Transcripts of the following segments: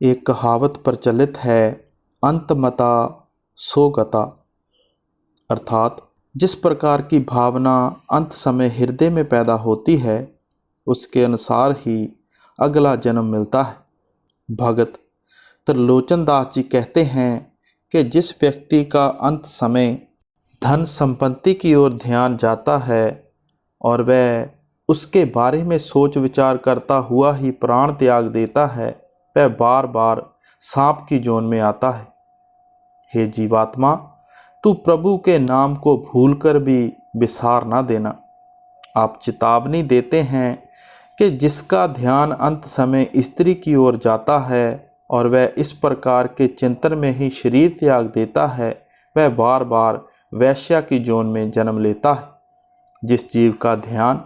एक कहावत प्रचलित है, अंतमता सो गता, अर्थात जिस प्रकार की भावना अंत समय हृदय में पैदा होती है उसके अनुसार ही अगला जन्म मिलता है। भगत त्रिलोचन दास जी कहते हैं कि जिस व्यक्ति का अंत समय धन संपत्ति की ओर ध्यान जाता है और वह उसके बारे में सोच विचार करता हुआ ही प्राण त्याग देता है, वह बार बार सांप की जोन में आता है। हे जीवात्मा, तू प्रभु के नाम को भूलकर भी विसार ना देना। आप चेतावनी देते हैं कि जिसका ध्यान अंत समय स्त्री की ओर जाता है और वह इस प्रकार के चिंतन में ही शरीर त्याग देता है, वह बार बार वैश्या की जोन में जन्म लेता है। जिस जीव का ध्यान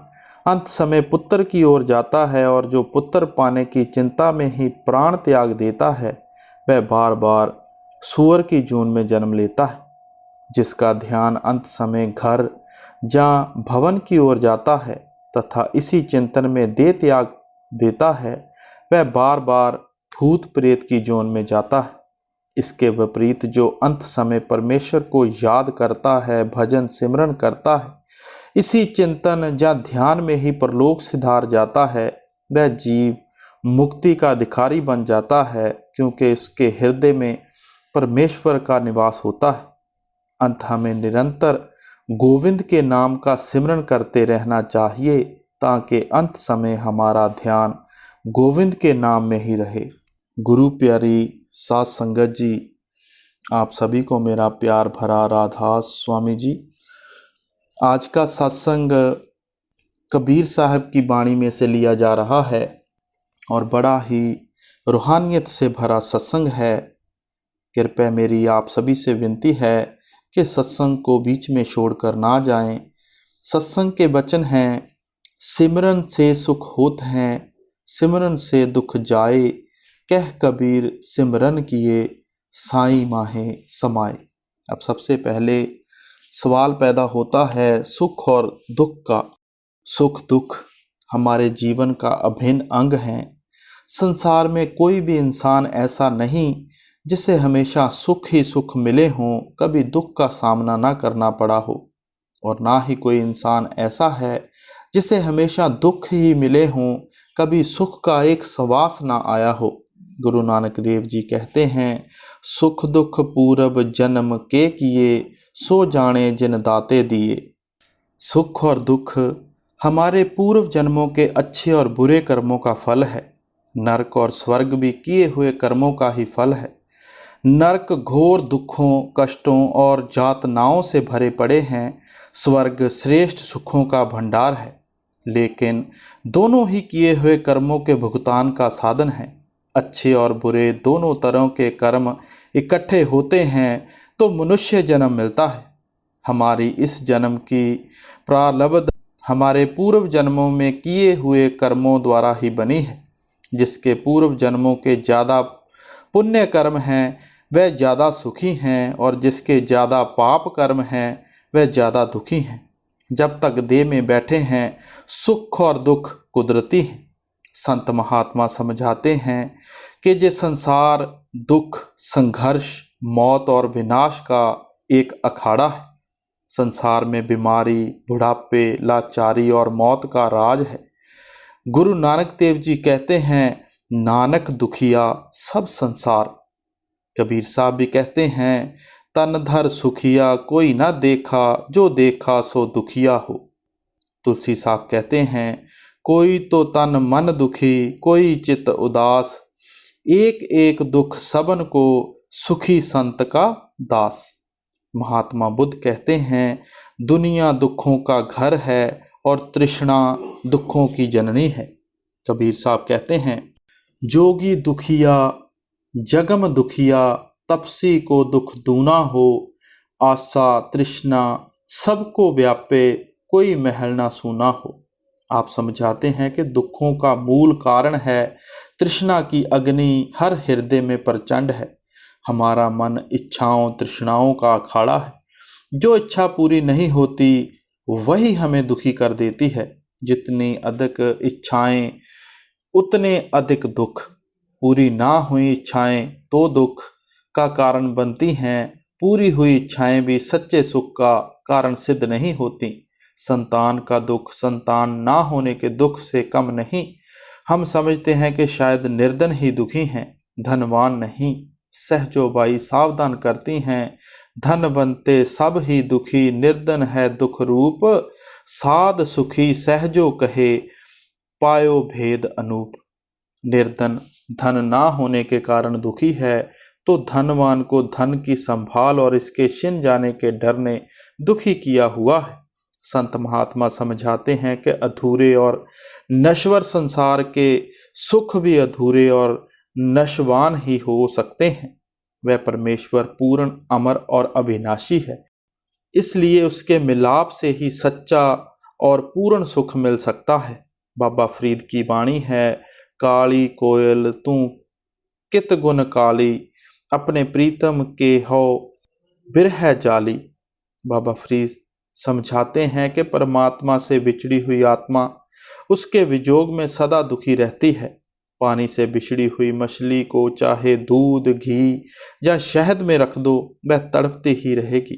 अंत समय पुत्र की ओर जाता है और जो पुत्र पाने की चिंता में ही प्राण त्याग देता है, वह बार बार सूअर की जून में जन्म लेता है। जिसका ध्यान अंत समय घर जहाँ भवन की ओर जाता है तथा इसी चिंतन में देह त्याग देता है, वह बार बार भूत प्रेत की जोन में जाता है। इसके विपरीत जो अंत समय परमेश्वर को याद करता है, भजन सिमरन करता है, इसी चिंतन या ध्यान में ही परलोक सिधार जाता है, वह जीव मुक्ति का अधिकारी बन जाता है, क्योंकि इसके हृदय में परमेश्वर का निवास होता है। अंत हमें निरंतर गोविंद के नाम का सिमरन करते रहना चाहिए ताकि अंत समय हमारा ध्यान गोविंद के नाम में ही रहे। गुरु प्यारी साध संगत जी, आप सभी को मेरा प्यार भरा राधा स्वामी जी। आज का सत्संग कबीर साहब की वाणी में से लिया जा रहा है और बड़ा ही रूहानियत से भरा सत्संग है। कृपया मेरी आप सभी से विनती है कि सत्संग को बीच में छोड़कर ना जाएं। सत्संग के वचन हैं, सिमरन से सुख होत हैं, सिमरन से दुख जाए, कह कबीर सिमरन किए, साईं माहे समाए। अब सबसे पहले सवाल पैदा होता है सुख और दुख का। सुख दुख हमारे जीवन का अभिन्न अंग हैं। संसार में कोई भी इंसान ऐसा नहीं जिसे हमेशा सुख ही सुख मिले हों, कभी दुख का सामना ना करना पड़ा हो, और ना ही कोई इंसान ऐसा है जिसे हमेशा दुख ही मिले हों, कभी सुख का एक सवास ना आया हो। गुरु नानक देव जी कहते हैं, सुख दुख पूरब जन्म के किए, सो जाने जिन दाते दिए। सुख और दुख हमारे पूर्व जन्मों के अच्छे और बुरे कर्मों का फल है। नरक और स्वर्ग भी किए हुए कर्मों का ही फल है। नरक घोर दुखों, कष्टों और यातनाओं से भरे पड़े हैं। स्वर्ग श्रेष्ठ सुखों का भंडार है। लेकिन दोनों ही किए हुए कर्मों के भुगतान का साधन है। अच्छे और बुरे दोनों तरह के कर्म इकट्ठे होते हैं तो मनुष्य जन्म मिलता है। हमारी इस जन्म की प्रारब्ध हमारे पूर्व जन्मों में किए हुए कर्मों द्वारा ही बनी है। जिसके पूर्व जन्मों के ज़्यादा पुण्य कर्म हैं वह ज़्यादा सुखी हैं, और जिसके ज़्यादा पाप कर्म हैं वह ज़्यादा दुखी हैं। जब तक देह में बैठे हैं सुख और दुख कुदरती हैं। संत महात्मा समझाते हैं कि ये संसार दुख, संघर्ष, मौत और विनाश का एक अखाड़ा है। संसार में बीमारी, बुढ़ापे, लाचारी और मौत का राज है। गुरु नानक देव जी कहते हैं, नानक दुखिया सब संसार। कबीर साहब भी कहते हैं, तन धर सुखिया कोई ना देखा, जो देखा सो दुखिया हो। तुलसी साहब कहते हैं, कोई तो तन मन दुखी, कोई चित उदास, एक एक दुख सबन को, सुखी संत का दास। महात्मा बुद्ध कहते हैं, दुनिया दुखों का घर है और तृष्णा दुखों की जननी है। कबीर साहब कहते हैं, जोगी दुखिया जगम दुखिया, तपसी को दुख दूना हो, आशा तृष्णा सबको व्यापे, कोई महल ना सूना हो। आप समझाते हैं कि दुखों का मूल कारण है तृष्णा की अग्नि हर हृदय में प्रचंड है। हमारा मन इच्छाओं तृष्णाओं का अखाड़ा है। जो इच्छा पूरी नहीं होती वही हमें दुखी कर देती है। जितनी अधिक इच्छाएं उतने अधिक दुख। पूरी ना हुई इच्छाएं तो दुख का कारण बनती हैं, पूरी हुई इच्छाएं भी सच्चे सुख का कारण सिद्ध नहीं होती। संतान का दुख संतान ना होने के दुख से कम नहीं। हम समझते हैं कि शायद निर्धन ही दुखी हैं, धनवान नहीं। सहजोबाई सावधान करती हैं, धनवंते सब ही दुखी, निर्धन है दुख रूप, साध सुखी सहजो कहे, पायो भेद अनूप। निर्धन धन ना होने के कारण दुखी है, तो धनवान को धन की संभाल और इसके छिन जाने के डर ने दुखी किया हुआ है। संत महात्मा समझाते हैं कि अधूरे और नश्वर संसार के सुख भी अधूरे और नशवान ही हो सकते हैं। वह परमेश्वर पूर्ण, अमर और अविनाशी है, इसलिए उसके मिलाप से ही सच्चा और पूर्ण सुख मिल सकता है। बाबा फरीद की वाणी है, काली कोयल तू कित गुण काली, अपने प्रीतम के हो बिरह जाली। बाबा फरीद समझाते हैं कि परमात्मा से बिछड़ी हुई आत्मा उसके वियोग में सदा दुखी रहती है। पानी से बिछड़ी हुई मछली को चाहे दूध, घी या शहद में रख दो, वह तड़पती ही रहेगी।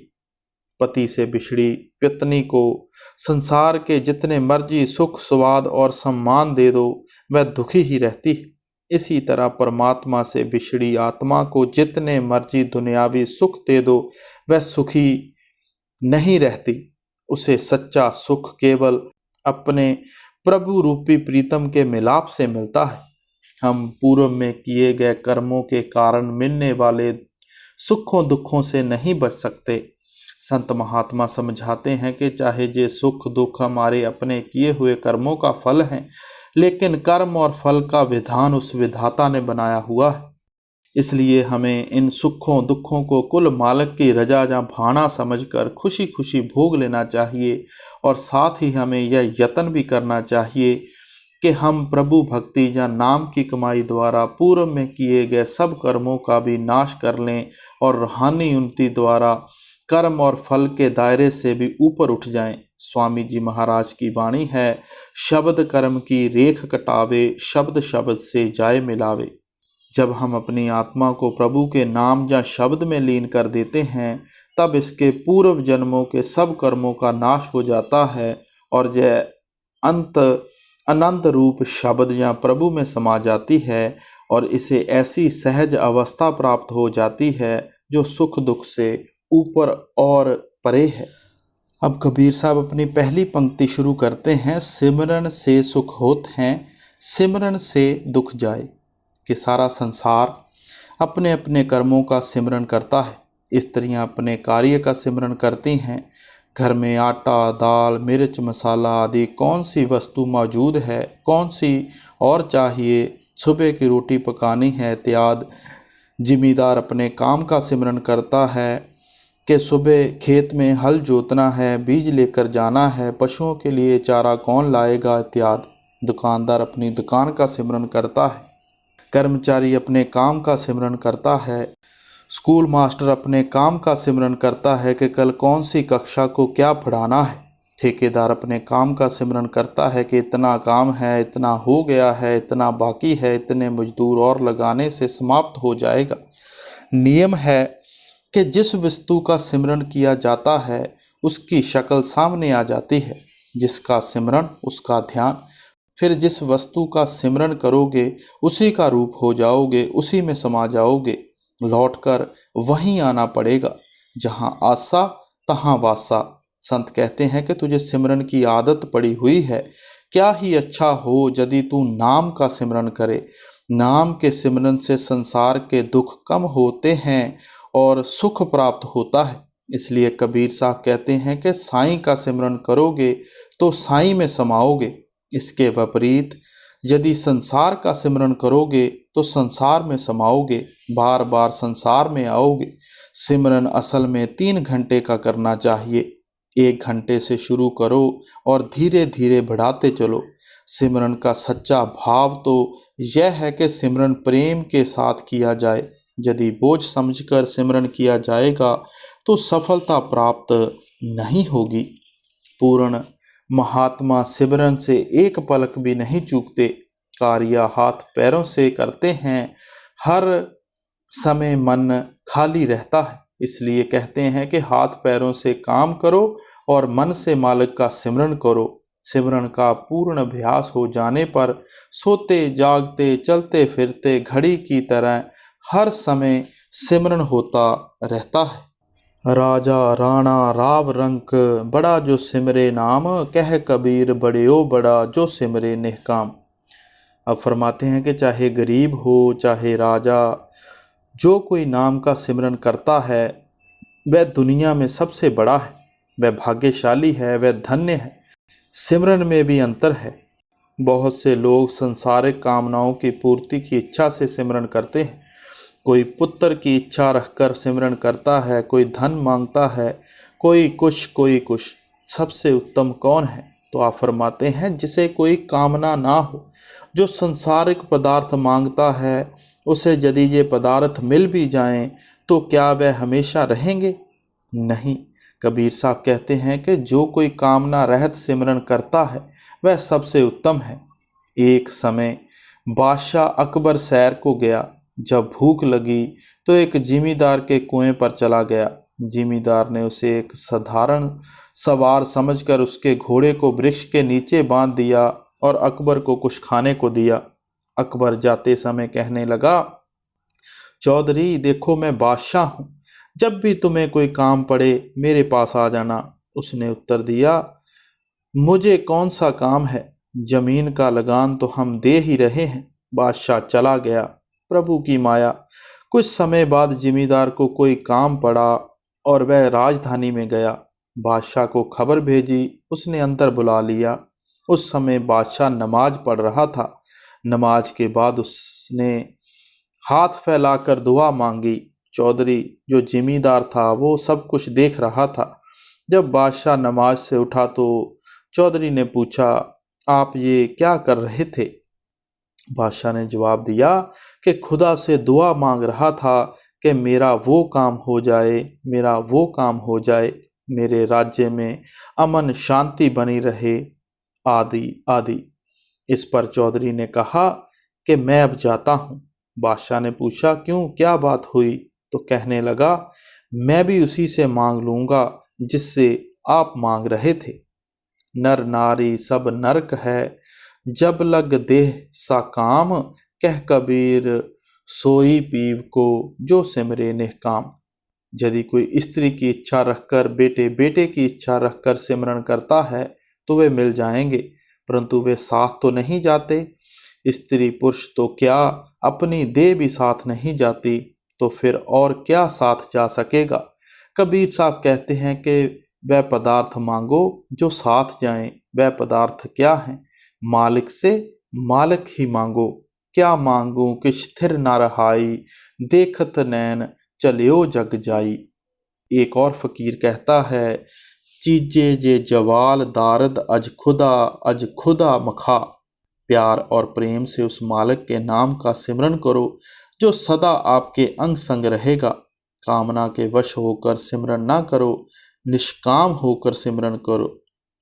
पति से बिछड़ी पत्नी को संसार के जितने मर्जी सुख, स्वाद और सम्मान दे दो, वह दुखी ही रहती है। इसी तरह परमात्मा से बिछड़ी आत्मा को जितने मर्जी दुनियावी सुख दे दो, वह सुखी नहीं रहती। उसे सच्चा सुख केवल अपने प्रभु रूपी प्रीतम के मिलाप से मिलता है। हम पूर्व में किए गए कर्मों के कारण मिलने वाले सुखों दुखों से नहीं बच सकते। संत महात्मा समझाते हैं कि चाहे ये सुख दुख हमारे अपने किए हुए कर्मों का फल हैं, लेकिन कर्म और फल का विधान उस विधाता ने बनाया हुआ है। इसलिए हमें इन सुखों दुखों को कुल मालिक की रजा या भाना समझकर खुशी खुशी भोग लेना चाहिए, और साथ ही हमें यह यत्न भी करना चाहिए कि हम प्रभु भक्ति या नाम की कमाई द्वारा पूर्व में किए गए सब कर्मों का भी नाश कर लें और रूहानी उन्नति द्वारा कर्म और फल के दायरे से भी ऊपर उठ जाएं। स्वामी जी महाराज की वाणी है, शब्द कर्म की रेख कटावे, शब्द शब्द से जाए मिलावे। जब हम अपनी आत्मा को प्रभु के नाम या शब्द में लीन कर देते हैं, तब इसके पूर्व जन्मों के सब कर्मों का नाश हो जाता है और यह अनंत रूप शब्द या प्रभु में समा जाती है, और इसे ऐसी सहज अवस्था प्राप्त हो जाती है जो सुख दुख से ऊपर और परे है। अब कबीर साहब अपनी पहली पंक्ति शुरू करते हैं, सिमरन से सुख होत हैं, सिमरन से दुख जाए। कि सारा संसार अपने अपने कर्मों का सिमरन करता है। स्त्रियां अपने कार्य का सिमरन करती हैं। घर में आटा, दाल, मिर्च, मसाला आदि कौन सी वस्तु मौजूद है, कौन सी और चाहिए, सुबह की रोटी पकानी है इत्यादि। जिमीदार अपने काम का सिमरन करता है कि सुबह खेत में हल जोतना है, बीज लेकर जाना है, पशुओं के लिए चारा कौन लाएगा इत्यादि। दुकानदार अपनी दुकान का सिमरन करता है। कर्मचारी अपने काम का सिमरन करता है। स्कूल मास्टर अपने काम का सिमरन करता है कि कल कौन सी कक्षा को क्या पढ़ाना है। ठेकेदार अपने काम का सिमरन करता है कि इतना काम है, इतना हो गया है, इतना बाकी है, इतने मजदूर और लगाने से समाप्त हो जाएगा। नियम है कि जिस वस्तु का सिमरन किया जाता है उसकी शक्ल सामने आ जाती है, जिसका सिमरन उसका ध्यान। फिर जिस वस्तु का सिमरन करोगे उसी का रूप हो जाओगे, उसी में समा जाओगे। लौटकर वहीं आना पड़ेगा, जहाँ आशा तहाँ वासा। संत कहते हैं कि तुझे सिमरन की आदत पड़ी हुई है, क्या ही अच्छा हो यदि तू नाम का सिमरन करे। नाम के सिमरन से संसार के दुख कम होते हैं और सुख प्राप्त होता है। इसलिए कबीर साहब कहते हैं कि साईं का सिमरन करोगे तो साईं में समाओगे। इसके विपरीत यदि संसार का सिमरन करोगे तो संसार में समाओगे, बार बार संसार में आओगे। सिमरन असल में 3 घंटे का करना चाहिए। 1 घंटे से शुरू करो और धीरे धीरे बढ़ाते चलो। सिमरन का सच्चा भाव तो यह है कि सिमरन प्रेम के साथ किया जाए। यदि बोझ समझकर सिमरन किया जाएगा तो सफलता प्राप्त नहीं होगी। पूर्ण महात्मा सिमरन से एक पलक भी नहीं चूकते। कार्य हाथ पैरों से करते हैं, हर समय मन खाली रहता है। इसलिए कहते हैं कि हाथ पैरों से काम करो और मन से मालिक का सिमरन करो। सिमरन का पूर्ण अभ्यास हो जाने पर सोते जागते चलते फिरते घड़ी की तरह हर समय सिमरन होता रहता है। राजा राणा राव रंक, बड़ा जो सिमरे नाम, कह कबीर बड़ेओ बड़ा जो सिमरे निहकाम। अब फरमाते हैं कि चाहे गरीब हो चाहे राजा, जो कोई नाम का सिमरन करता है वह दुनिया में सबसे बड़ा है, वह भाग्यशाली है, वह धन्य है। सिमरन में भी अंतर है। बहुत से लोग संसारिक कामनाओं की पूर्ति की इच्छा से सिमरन करते हैं। कोई पुत्र की इच्छा रखकर सिमरन करता है, कोई धन मांगता है, कोई कुछ। सबसे उत्तम कौन है? तो आप फरमाते हैं जिसे कोई कामना ना हो। जो संसारिक पदार्थ मांगता है, उसे यदि ये पदार्थ मिल भी जाएं तो क्या वह हमेशा रहेंगे? नहीं। कबीर साहब कहते हैं कि जो कोई कामना रहित सिमरन करता है वह सबसे उत्तम है। एक समय बादशाह अकबर सैर को गया। जब भूख लगी तो एक जिमीदार के कुएं पर चला गया। जिमीदार ने उसे एक साधारण सवार समझकर उसके घोड़े को वृक्ष के नीचे बांध दिया और अकबर को कुछ खाने को दिया। अकबर जाते समय कहने लगा, चौधरी देखो मैं बादशाह हूँ, जब भी तुम्हें कोई काम पड़े मेरे पास आ जाना। उसने उत्तर दिया, मुझे कौन सा काम है, जमीन का लगान तो हम दे ही रहे हैं। बादशाह चला गया। प्रभु की माया। कुछ समय बाद जिमीदार को कोई काम पड़ा और वह राजधानी में गया। बादशाह को खबर भेजी, उसने अंदर बुला लिया। उस समय बादशाह नमाज पढ़ रहा था। नमाज के बाद उसने हाथ फैलाकर दुआ मांगी। चौधरी जो जिमीदार था वो सब कुछ देख रहा था। जब बादशाह नमाज से उठा तो चौधरी ने पूछा, आप ये क्या कर रहे थे? बादशाह ने जवाब दिया कि खुदा से दुआ मांग रहा था कि मेरा वो काम हो जाए, मेरे राज्य में अमन शांति बनी रहे, आदि आदि। इस पर चौधरी ने कहा कि मैं अब जाता हूँ। बादशाह ने पूछा, क्यों, क्या बात हुई? तो कहने लगा, मैं भी उसी से मांग लूँगा जिससे आप मांग रहे थे। नर नारी सब नरक है, जब लग देह सा काम, कह कबीर सोई पीव को जो सिमरे निहकाम। यदि कोई स्त्री की इच्छा रखकर, बेटे की इच्छा रखकर सिमरन करता है तो वे मिल जाएंगे, परंतु वे साथ तो नहीं जाते। स्त्री पुरुष तो क्या, अपनी देह भी साथ नहीं जाती, तो फिर और क्या साथ जा सकेगा? कबीर साहब कहते हैं कि वह पदार्थ मांगो जो साथ जाएं। वह पदार्थ क्या है? मालिक से मालिक ही मांगो। क्या मांगूं कि स्थिर न रहाई, देखत नैन चलियो जग जाई। एक और फकीर कहता है, चीजे जे जवाल दारद अज खुदा मखा। प्यार और प्रेम से उस मालिक के नाम का सिमरन करो जो सदा आपके अंग संग रहेगा। कामना के वश होकर सिमरन ना करो, निष्काम होकर सिमरन करो।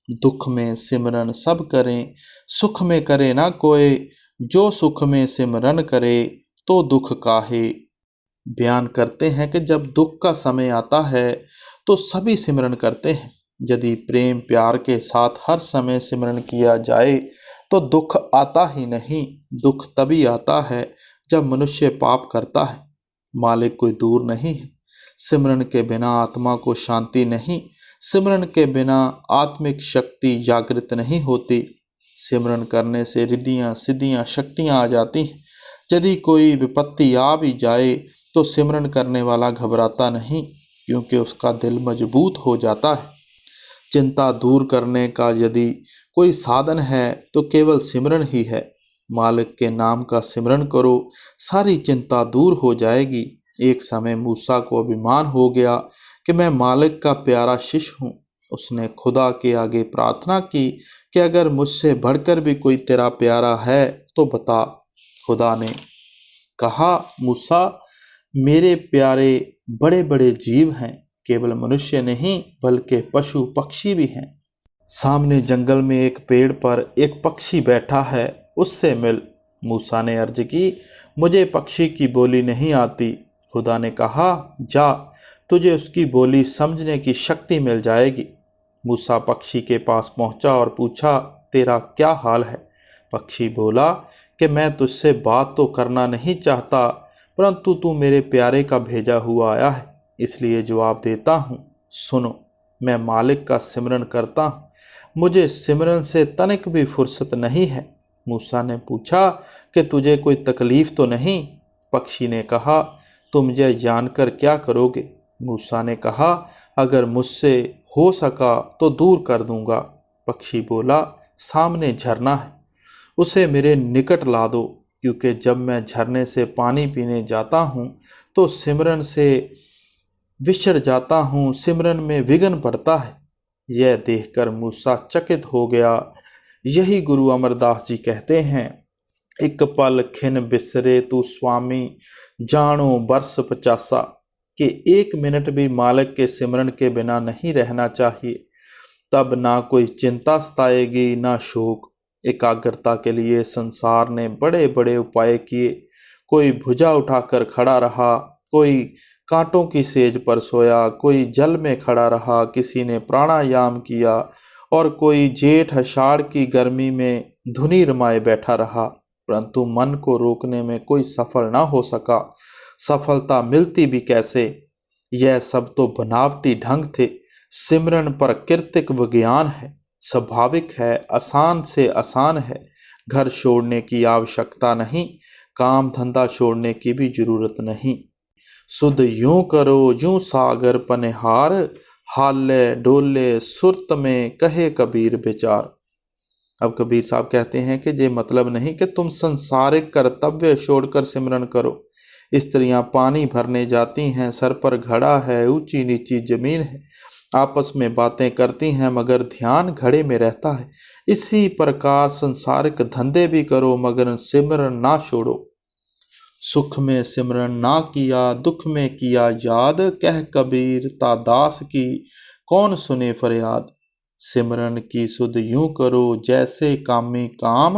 दुख में सिमरन सब करें, सुख में करे ना कोई, जो सुख में सिमरन करे तो दुख काहे। बयान करते हैं कि जब दुख का समय आता है तो सभी सिमरन करते हैं। यदि प्रेम प्यार के साथ हर समय सिमरन किया जाए तो दुख आता ही नहीं। दुख तभी आता है जब मनुष्य पाप करता है। मालिक कोई दूर नहीं है। सिमरन के बिना आत्मा को शांति नहीं। सिमरन के बिना आत्मिक शक्ति जागृत नहीं होती। सिमरन करने से रिद्धियाँ सिद्धियाँ शक्तियाँ आ जाती हैं। यदि कोई विपत्ति आ भी जाए तो सिमरन करने वाला घबराता नहीं, क्योंकि उसका दिल मजबूत हो जाता है। चिंता दूर करने का यदि कोई साधन है तो केवल सिमरन ही है। मालिक के नाम का सिमरन करो, सारी चिंता दूर हो जाएगी। एक समय मूसा को अभिमान हो गया कि मैं मालिक का प्यारा शिष्य हूँ। उसने खुदा के आगे प्रार्थना की कि अगर मुझसे बढ़कर भी कोई तेरा प्यारा है तो बता। खुदा ने कहा, मूसा, मेरे प्यारे बड़े बड़े जीव हैं, केवल मनुष्य नहीं बल्कि पशु पक्षी भी हैं। सामने जंगल में एक पेड़ पर एक पक्षी बैठा है, उससे मिल। मूसा ने अर्ज की, मुझे पक्षी की बोली नहीं आती। खुदा ने कहा, जा, तुझे उसकी बोली समझने की शक्ति मिल जाएगी। मूसा पक्षी के पास पहुंचा और पूछा, तेरा क्या हाल है? पक्षी बोला कि मैं तुझसे बात तो करना नहीं चाहता, परंतु तू मेरे प्यारे का भेजा हुआ आया है, इसलिए जवाब देता हूँ। सुनो, मैं मालिक का सिमरन करता हूँ, मुझे सिमरन से तनिक भी फुर्सत नहीं है। मूसा ने पूछा कि तुझे कोई तकलीफ तो नहीं? पक्षी ने कहा, तुम यह जानकर क्या करोगे? मूसा ने कहा, अगर मुझसे हो सका तो दूर कर दूंगा। पक्षी बोला, सामने झरना है, उसे मेरे निकट ला दो, क्योंकि जब मैं झरने से पानी पीने जाता हूँ तो सिमरन से विसर जाता हूँ, सिमरन में विघ्न पड़ता है। यह देखकर मूसा चकित हो गया। यही गुरु अमरदास जी कहते हैं, एक पल खिन बिसरे तू स्वामी, जानो बरस 50। कि एक मिनट भी मालिक के सिमरन के बिना नहीं रहना चाहिए। तब ना कोई चिंता सताएगी, ना शोक। एकाग्रता के लिए संसार ने बड़े बड़े उपाय किए। कोई भुजा उठाकर खड़ा रहा, कोई कांटों की सेज पर सोया, कोई जल में खड़ा रहा, किसी ने प्राणायाम किया और कोई जेठ आषाढ़ की गर्मी में धुनी रमाए बैठा रहा, परंतु मन को रोकने में कोई सफल ना हो सका। सफलता मिलती भी कैसे? यह सब तो बनावटी ढंग थे। सिमरन प्राकृतिक विज्ञान है, स्वाभाविक है, आसान से आसान है। घर छोड़ने की आवश्यकता नहीं, काम धंधा छोड़ने की भी जरूरत नहीं। सुध यूं करो जूं सागर पनिहार, हाले डोले सुरत में कहे कबीर विचार। अब कबीर साहब कहते हैं कि ये मतलब नहीं कि तुम संसारिक कर्तव्य छोड़कर सिमरन करो। स्त्रियां पानी भरने जाती हैं, सर पर घड़ा है, ऊंची नीची जमीन है, आपस में बातें करती हैं, मगर ध्यान घड़े में रहता है। इसी प्रकार संसारिक धंधे भी करो, मगर सिमरन ना छोड़ो। सुख में सिमरन ना किया, दुख में किया याद, कह कबीर ता दास की कौन सुने फरियाद। सिमरन की सुध यूं करो जैसे कामी काम,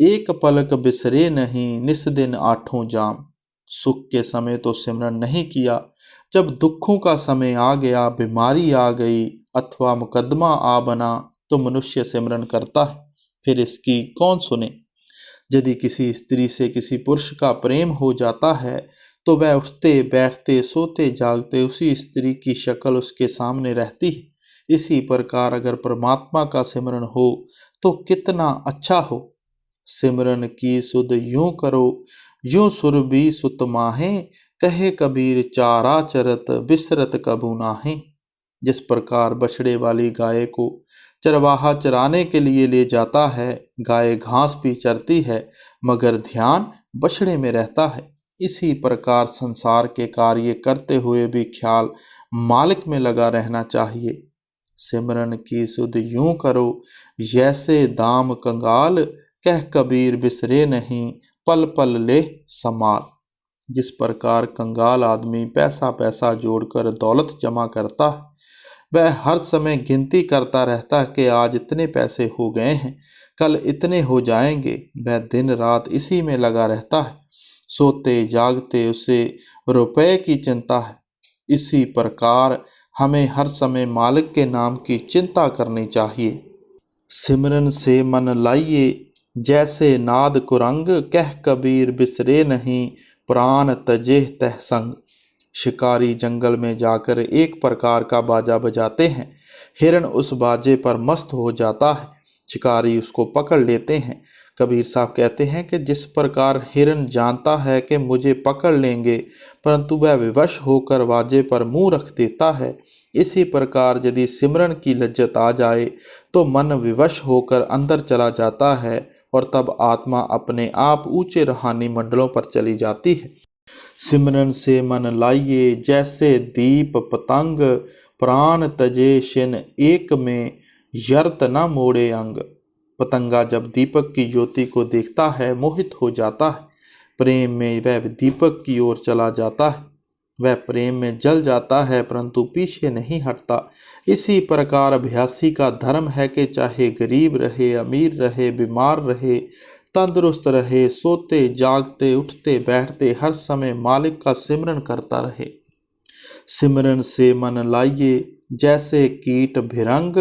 एक पलक बिसरे नहीं निस दिन आठों जाम। सुख के समय तो सिमरन नहीं किया, जब दुखों का समय आ गया, बीमारी आ गई अथवा मुकदमा आ बना, तो मनुष्य सिमरन करता है, फिर इसकी कौन सुने। यदि किसी स्त्री से किसी पुरुष का प्रेम हो जाता है तो वह उठते बैठते सोते जागते उसी स्त्री की शक्ल उसके सामने रहती है। इसी प्रकार अगर परमात्मा का सिमरन हो तो कितना अच्छा हो। सिमरन की सुध यूं करो यूं सुरभि सुत माहे, कहे कबीर चारा चरत बिसरत कबू नाहे। जिस प्रकार बछड़े वाली गाय को चरवाहा चराने के लिए ले जाता है, गाय घास भी चरती है मगर ध्यान बछड़े में रहता है, इसी प्रकार संसार के कार्य करते हुए भी ख्याल मालिक में लगा रहना चाहिए। सिमरन की सुध यूं करो जैसे दाम कंगाल, कह कबीर बिसरे नहीं पल पल ले समाल। जिस प्रकार कंगाल आदमी पैसा पैसा जोड़कर दौलत जमा करता है, वह हर समय गिनती करता रहता है कि आज इतने पैसे हो गए हैं, कल इतने हो जाएंगे। वह दिन रात इसी में लगा रहता है, सोते जागते उसे रुपए की चिंता है। इसी प्रकार हमें हर समय मालिक के नाम की चिंता करनी चाहिए। सिमरन से मन लाइए जैसे नाद कुरंग, कह कबीर बिसरे नहीं प्राण तजे तह संग। शिकारी जंगल में जाकर एक प्रकार का बाजा बजाते हैं, हिरण उस बाजे पर मस्त हो जाता है, शिकारी उसको पकड़ लेते हैं। कबीर साहब कहते हैं कि जिस प्रकार हिरण जानता है कि मुझे पकड़ लेंगे, परंतु वह विवश होकर बाजे पर मुंह रख देता है, इसी प्रकार यदि सिमरन की लज्जत आ जाए तो मन विवश होकर अंदर चला जाता है और तब आत्मा अपने आप ऊंचे रूहानी मंडलों पर चली जाती है। सिमरन से मन लाइए जैसे दीप पतंग, प्राण तजे शिन एक में यर्त न मोड़े अंग। पतंगा जब दीपक की ज्योति को देखता है मोहित हो जाता है, प्रेम में वह दीपक की ओर चला जाता है, वह प्रेम में जल जाता है परंतु पीछे नहीं हटता। इसी प्रकार अभ्यासी का धर्म है कि चाहे गरीब रहे, अमीर रहे, बीमार रहे, तंदुरुस्त रहे, सोते जागते उठते बैठते हर समय मालिक का सिमरन करता रहे। सिमरन से मन लाइए जैसे कीट भिरंग,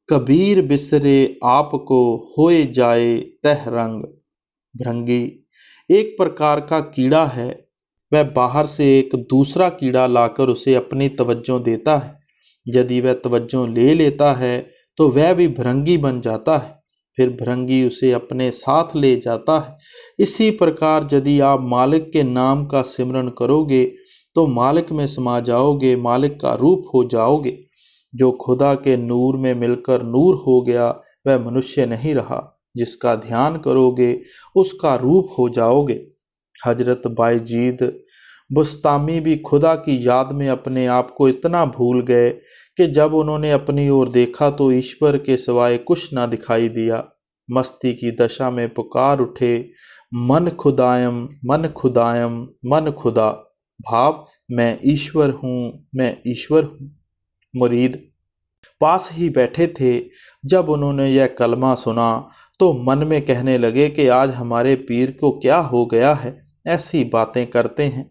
कबीर बिसरे आपको होए जाए तह रंग। भृंगी एक प्रकार का कीड़ा है। वह बाहर से एक दूसरा कीड़ा लाकर उसे अपनी तवज्जो देता है। यदि वह तवज्जो ले लेता है तो वह भी भृंगी बन जाता है। फिर भृंगी उसे अपने साथ ले जाता है। इसी प्रकार यदि आप मालिक के नाम का सिमरन करोगे तो मालिक में समा जाओगे, मालिक का रूप हो जाओगे। जो खुदा के नूर में मिलकर नूर हो गया वह मनुष्य नहीं रहा। जिसका ध्यान करोगे उसका रूप हो जाओगे। हजरत बायजीद बुस्तामी भी खुदा की याद में अपने आप को इतना भूल गए कि जब उन्होंने अपनी ओर देखा तो ईश्वर के सिवाय कुछ ना दिखाई दिया। मस्ती की दशा में पुकार उठे, मन खुदायम मन खुदायम मन खुदा। भाव, मैं ईश्वर हूँ, मैं ईश्वर हूँ। मुरीद पास ही बैठे थे। जब उन्होंने यह कलमा सुना तो मन में कहने लगे कि आज हमारे पीर को क्या हो गया है, ऐसी बातें करते हैं।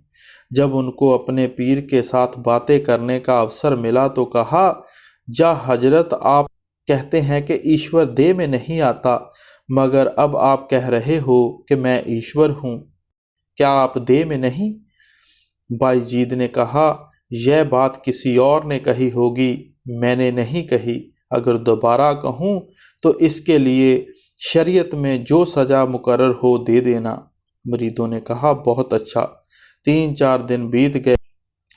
जब उनको अपने पीर के साथ बातें करने का अवसर मिला तो कहा, जा हजरत, आप कहते हैं कि ईश्वर देह में नहीं आता, मगर अब आप कह रहे हो कि मैं ईश्वर हूँ, क्या आप देह में नहीं? बायजीद ने कहा, यह बात किसी और ने कही होगी, मैंने नहीं कही। अगर दोबारा कहूँ तो इसके लिए शरीयत में जो सज़ा मुकर्रर हो दे देना। मुरीदों ने कहा, बहुत अच्छा। 3-4 दिन बीत गए।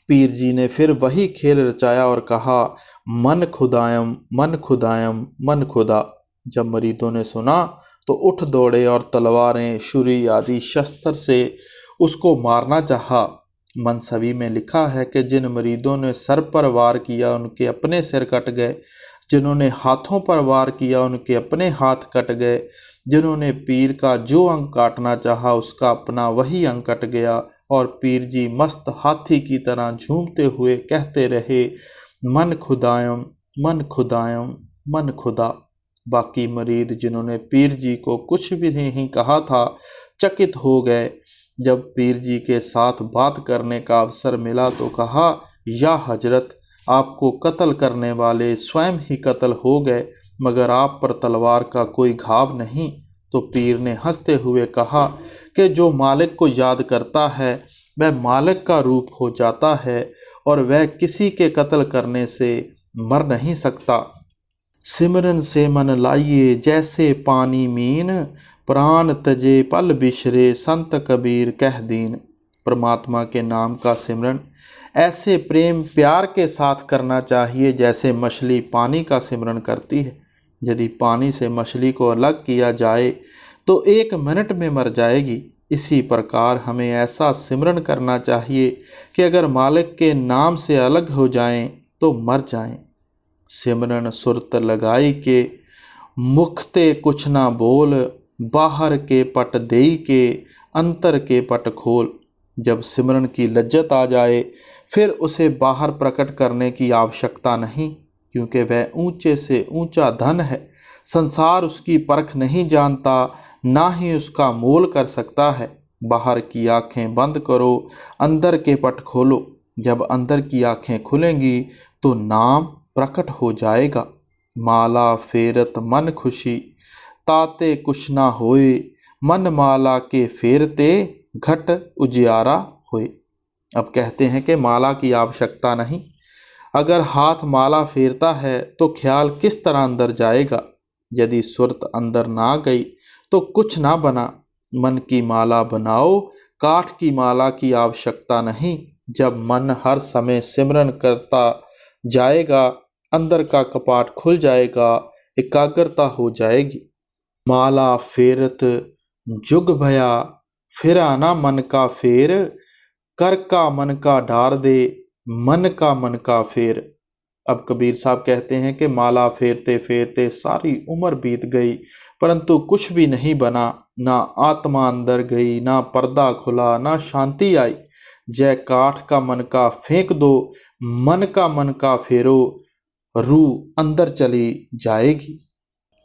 पीर जी ने फिर वही खेल रचाया और कहा, मन खुदायम मन खुदायम मन खुदा। जब मुरीदों ने सुना तो उठ दौड़े और तलवारें, छुरी आदि शस्त्र से उसको मारना चाहा। मनसवी में लिखा है कि जिन मुरीदों ने सर पर वार किया उनके अपने सिर कट गए, जिन्होंने हाथों पर वार किया उनके अपने हाथ कट गए, जिन्होंने पीर का जो अंग काटना चाहा उसका अपना वही अंग कट गया। और पीर जी मस्त हाथी की तरह झूमते हुए कहते रहे, मन खुदायम मन खुदायम मन खुदा। बाकी मुरीद जिन्होंने पीर जी को कुछ भी नहीं कहा था चकित हो गए। जब पीर जी के साथ बात करने का अवसर मिला तो कहा, या हजरत, आपको कत्ल करने वाले स्वयं ही कत्ल हो गए, मगर आप पर तलवार का कोई घाव नहीं। तो पीर ने हंसते हुए कहा कि जो मालिक को याद करता है वह मालिक का रूप हो जाता है और वह किसी के कत्ल करने से मर नहीं सकता। सिमरन से मन लाइए जैसे पानी मीन, प्राण तजे पल बिशरे संत कबीर कह दीन। परमात्मा के नाम का सिमरन ऐसे प्रेम प्यार के साथ करना चाहिए जैसे मछली पानी का सिमरन करती है। यदि पानी से मछली को अलग किया जाए तो 1 मिनट में मर जाएगी। इसी प्रकार हमें ऐसा सिमरन करना चाहिए कि अगर मालिक के नाम से अलग हो जाएं तो मर जाएं। सिमरन सुरत लगाई के मुखते कुछ ना बोल, बाहर के पट देई के अंतर के पट खोल। जब सिमरन की लज्जत आ जाए फिर उसे बाहर प्रकट करने की आवश्यकता नहीं, क्योंकि वह ऊंचे से ऊंचा धन है। संसार उसकी परख नहीं जानता, ना ही उसका मोल कर सकता है। बाहर की आंखें बंद करो, अंदर के पट खोलो। जब अंदर की आंखें खुलेंगी तो नाम प्रकट हो जाएगा। माला फेरत मन खुशी, ताते कुछ ना होए, मन माला के फेरते घट उजियारा होए। अब कहते हैं कि माला की आवश्यकता नहीं। अगर हाथ माला फेरता है तो ख्याल किस तरह अंदर जाएगा। यदि सुरत अंदर ना गई तो कुछ ना बना। मन की माला बनाओ, काठ की माला की आवश्यकता नहीं। जब मन हर समय सिमरन करता जाएगा अंदर का कपाट खुल जाएगा, एकाग्रता हो जाएगी। माला फेरत जुग भया, फिर आना मन का फेर, कर का मन का डार दे, मन का फेर। अब कबीर साहब कहते हैं कि माला फेरते फेरते सारी उम्र बीत गई परंतु कुछ भी नहीं बना। ना आत्मा अंदर गई, ना पर्दा खुला, ना शांति आई। जय काठ का मन का फेंक दो, मन का फेरो, रूह अंदर चली जाएगी।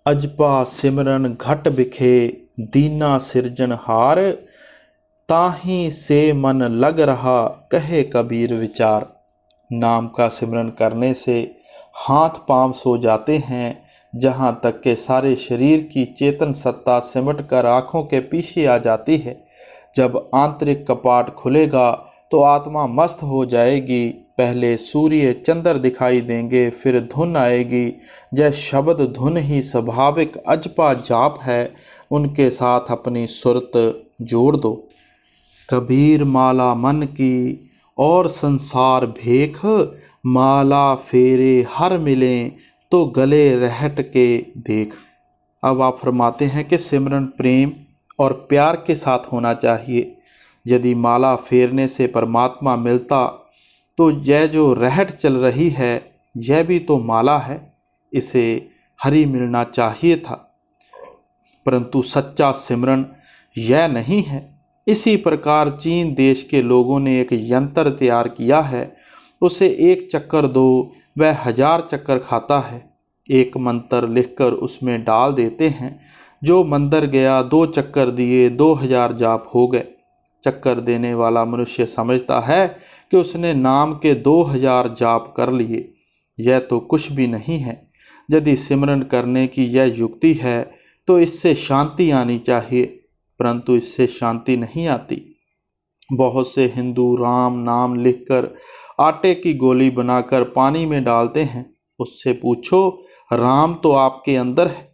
अजपा सिमरन घट बिखे, दीना सिरजनहार, ताही से मन लग रहा, कहे कबीर विचार। नाम का सिमरन करने से हाथ पांव सो जाते हैं, जहाँ तक के सारे शरीर की चेतन सत्ता सिमट कर आँखों के पीछे आ जाती है। जब आंतरिक कपाट खुलेगा तो आत्मा मस्त हो जाएगी। पहले सूर्य चंद्र दिखाई देंगे, फिर धुन आएगी। जय शब्द धुन ही स्वाभाविक अजपा जाप है, उनके साथ अपनी सुरत जोड़ दो। कबीर माला मन की और संसार भेख, माला फेरे हर मिलें तो गले रहट के देख। अब आप फरमाते हैं कि सिमरन प्रेम और प्यार के साथ होना चाहिए। यदि माला फेरने से परमात्मा मिलता तो यह जो रहट चल रही है यह भी तो माला है, इसे हरि मिलना चाहिए था। परंतु सच्चा सिमरन यह नहीं है। इसी प्रकार चीन देश के लोगों ने एक यंत्र तैयार किया है। उसे एक चक्कर दो, वह 1000 चक्कर खाता है। एक मंत्र लिखकर उसमें डाल देते हैं। जो मंदिर गया, 2 चक्कर दिए, 2000 जाप हो गए। चक्कर देने वाला मनुष्य समझता है कि उसने नाम के 2000 जाप कर लिए। यह तो कुछ भी नहीं है। यदि सिमरन करने की यह युक्ति है तो इससे शांति आनी चाहिए, परंतु इससे शांति नहीं आती। बहुत से हिंदू राम नाम लिखकर आटे की गोली बनाकर पानी में डालते हैं। उससे पूछो, राम तो आपके अंदर है,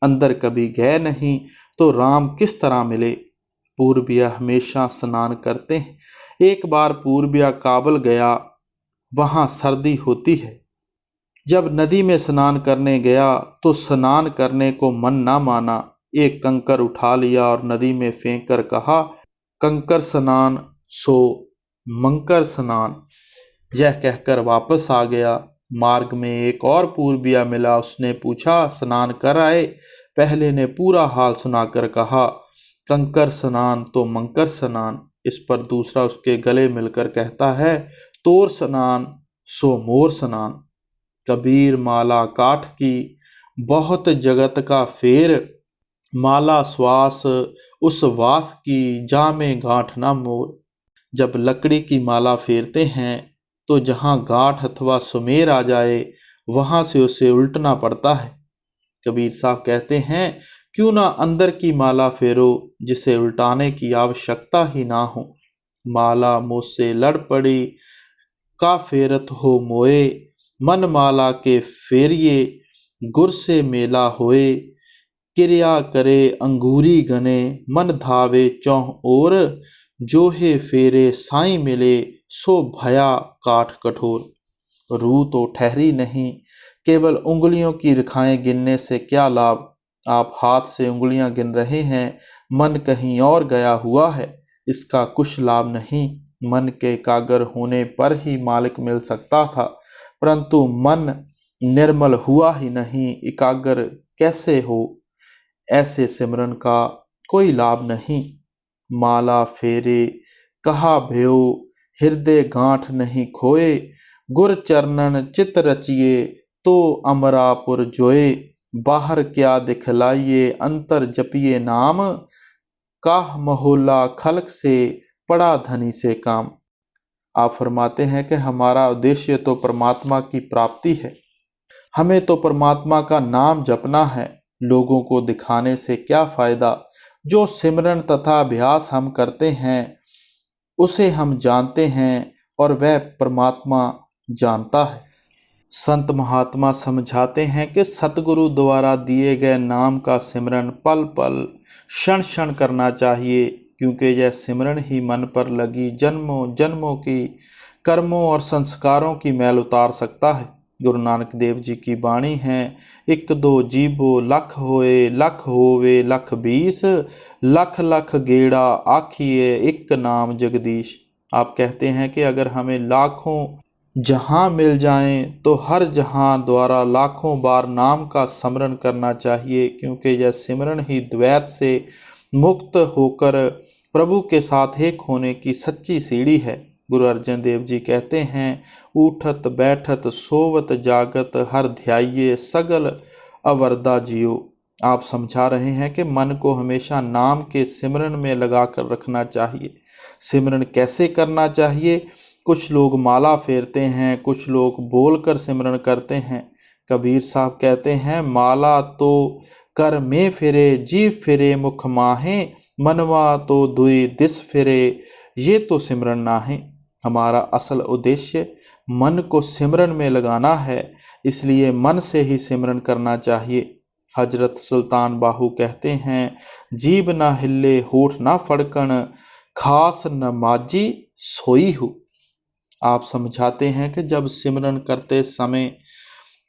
अंदर कभी गए नहीं तो राम किस तरह मिले। पूर्विया हमेशा स्नान करते हैं। एक बार पूर्विया काबुल गया, वहाँ सर्दी होती है। जब नदी में स्नान करने गया तो स्नान करने को मन ना माना। एक कंकर उठा लिया और नदी में फेंक कर कहा, कंकर स्नान सो मंकर स्नान। यह कहकर वापस आ गया। मार्ग में एक और पूर्विया मिला। उसने पूछा, स्नान कर आए? पहले ने पूरा हाल सुनाकर कहा, कंकर स्नान तो मंकर स्नान। इस पर दूसरा उसके गले मिलकर कहता है, तोर स्नान सो मोर स्नान। कबीर माला काठ की बहुत जगत का फेर, माला श्वास उस वास की, जामे गांठ ना मोर। जब लकड़ी की माला फेरते हैं तो जहाँ गांठ अथवा सुमेर आ जाए वहाँ से उसे उल्टना पड़ता है। कबीर साहब कहते हैं, क्यों ना अंदर की माला फेरो जिसे उल्टाने की आवश्यकता ही ना हो। माला मुझसे लड़ पड़ी, का फेरत हो मोए, मन माला के फेरिए, गुर से मेला होए। क्रिया करे अंगूरी गने, मन धावे चौह ओर, जोहे फेरे साई मिले, सो भया काठ कठोर। रूह तो ठहरी नहीं, केवल उंगलियों की रेखाएं गिनने से क्या लाभ। आप हाथ से उंगलियां गिन रहे हैं, मन कहीं और गया हुआ है, इसका कुछ लाभ नहीं। मन के एकाग्र होने पर ही मालिक मिल सकता था, परंतु मन निर्मल हुआ ही नहीं, एकाग्र कैसे हो। ऐसे सिमरन का कोई लाभ नहीं। माला फेरे कहा भयो, हृदय गांठ नहीं खोए, गुर चरणन चित रचिए, तो अमरापुर जोए। बाहर क्या दिखलाइए, अंतर जपिए नाम, काह महोला खलक से, पड़ा धनी से काम। आप फरमाते हैं कि हमारा उद्देश्य तो परमात्मा की प्राप्ति है, हमें तो परमात्मा का नाम जपना है। लोगों को दिखाने से क्या फायदा। जो सिमरन तथा अभ्यास हम करते हैं उसे हम जानते हैं और वह परमात्मा जानता है। संत महात्मा समझाते हैं कि सतगुरु द्वारा दिए गए नाम का सिमरन पल पल क्षण क्षण करना चाहिए, क्योंकि यह सिमरन ही मन पर लगी जन्मों जन्मों की कर्मों और संस्कारों की मैल उतार सकता है। गुरु नानक देव जी की वाणी है, एक दो जीवो लख होए, लख होवे लख 20, लख लख गेड़ा आखिए, एक नाम जगदीश। आप कहते हैं कि अगर हमें लाखों जहाँ मिल जाएं तो हर जहाँ द्वारा लाखों बार नाम का स्मरण करना चाहिए, क्योंकि यह सिमरन ही द्वैत से मुक्त होकर प्रभु के साथ एक होने की सच्ची सीढ़ी है। गुरु अर्जन देव जी कहते हैं, उठत बैठत सोवत जागत, हर ध्याइये सगल अवरदा जियो। आप समझा रहे हैं कि मन को हमेशा नाम के सिमरन में लगा कर रखना चाहिए। सिमरन कैसे करना चाहिए? कुछ लोग माला फेरते हैं, कुछ लोग बोलकर सिमरन करते हैं। कबीर साहब कहते हैं, माला तो कर में फिरे, जीव फिरे मुख माहे, मनवा तो दुई दिस फिरे, ये तो सिमरन ना है। हमारा असल उद्देश्य मन को सिमरन में लगाना है, इसलिए मन से ही सिमरन करना चाहिए। हजरत सुल्तान बाहू कहते हैं, जीभ न हिले होठ न फड़कन, खास न माजी सोई हूँ। आप समझाते हैं कि जब सिमरन करते समय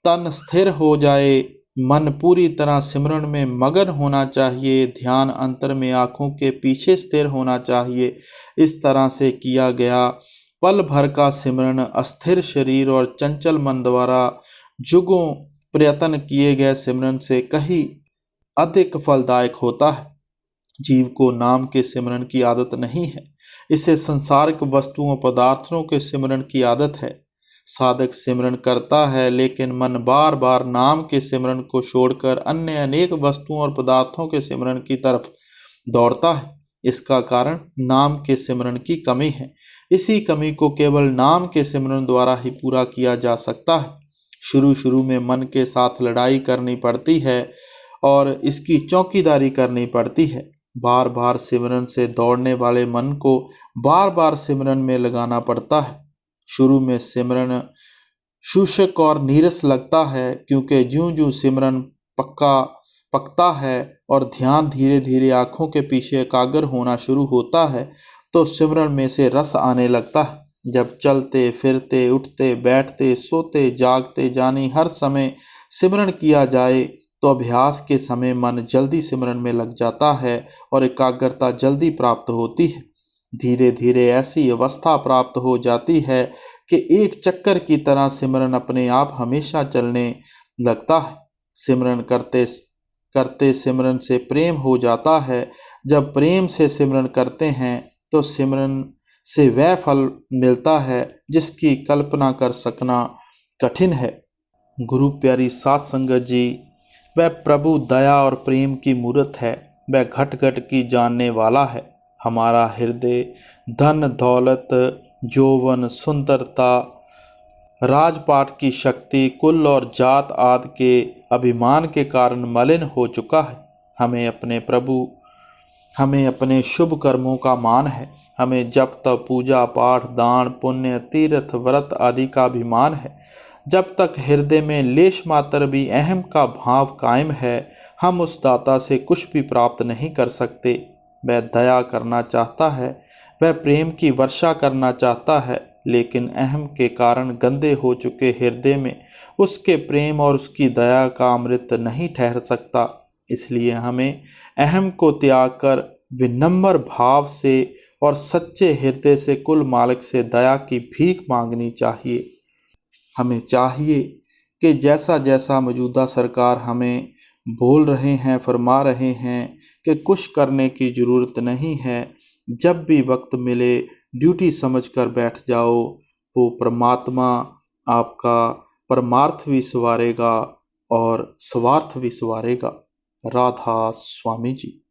तन स्थिर हो जाए, मन पूरी तरह सिमरन में मगन होना चाहिए, ध्यान अंतर में आंखों के पीछे स्थिर होना चाहिए। इस तरह से किया गया पल भर का सिमरन अस्थिर शरीर और चंचल मन द्वारा जुगों प्रयत्न किए गए सिमरन से कहीं अधिक फलदायक होता है। जीव को नाम के सिमरन की आदत नहीं है, इसे संसारिक वस्तुओं पदार्थों के सिमरन की आदत है। साधक सिमरन करता है, लेकिन मन बार बार नाम के सिमरन को छोड़कर अन्य अनेक वस्तुओं और पदार्थों के सिमरन की तरफ दौड़ता है। इसका कारण नाम के सिमरन की कमी है। इसी कमी को केवल नाम के सिमरन द्वारा ही पूरा किया जा सकता है। शुरू शुरू में मन के साथ लड़ाई करनी पड़ती है और इसकी चौकीदारी करनी पड़ती है। बार बार सिमरन से दौड़ने वाले मन को बार बार सिमरन में लगाना पड़ता है। शुरू में सिमरन शुष्क और नीरस लगता है, क्योंकि ज्यों ज्यों सिमरन पकता है और ध्यान धीरे धीरे आंखों के पीछे एकाग्र होना शुरू होता है, तो सिमरन में से रस आने लगता है। जब चलते फिरते उठते बैठते सोते जागते जाने हर समय सिमरन किया जाए, तो अभ्यास के समय मन जल्दी सिमरन में लग जाता है और एकाग्रता जल्दी प्राप्त होती है। धीरे धीरे ऐसी अवस्था प्राप्त हो जाती है कि एक चक्कर की तरह सिमरन अपने आप हमेशा चलने लगता है। सिमरन करते करते सिमरन से प्रेम हो जाता है। जब प्रेम से सिमरन करते हैं तो सिमरन से वह फल मिलता है जिसकी कल्पना कर सकना कठिन है। गुरु प्यारी साध संगत जी, वह प्रभु दया और प्रेम की मूर्त है। वह घट घट की जानने वाला है। हमारा हृदय धन दौलत यौवन सुंदरता राजपाट की शक्ति कुल और जात आदि के अभिमान के कारण मलिन हो चुका है। हमें अपने शुभ कर्मों का मान है। हमें जब तक पूजा पाठ दान पुण्य तीर्थ व्रत आदि का अभिमान है। जब तक हृदय में लेश मात्र भी अहम का भाव कायम है, हम उस दाता से कुछ भी प्राप्त नहीं कर सकते। वह दया करना चाहता है, वह प्रेम की वर्षा करना चाहता है, लेकिन अहम के कारण गंदे हो चुके हृदय में उसके प्रेम और उसकी दया का अमृत नहीं ठहर सकता। इसलिए हमें अहम को त्याग कर विनम्र भाव से और सच्चे हृदय से कुल मालिक से दया की भीख मांगनी चाहिए। हमें चाहिए कि जैसा जैसा मौजूदा सरकार हमें बोल रहे हैं, फरमा रहे हैं कि कुछ करने की ज़रूरत नहीं है, जब भी वक्त मिले ड्यूटी समझकर बैठ जाओ, वो परमात्मा आपका परमार्थ भी संवारेगा और स्वार्थ भी संवारेगा। राधा स्वामी जी।